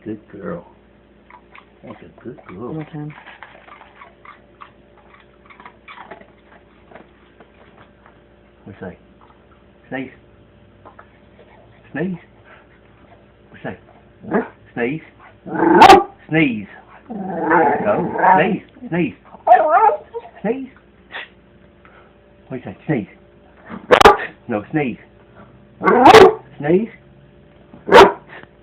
Good girl. That's a good girl. One more time. What's that? Sneeze. Sneeze. What's that? Sneeze. Sneeze. No. Sneeze. Sneeze. Sneeze. What's that? Sneeze. No, sneeze. Sneeze.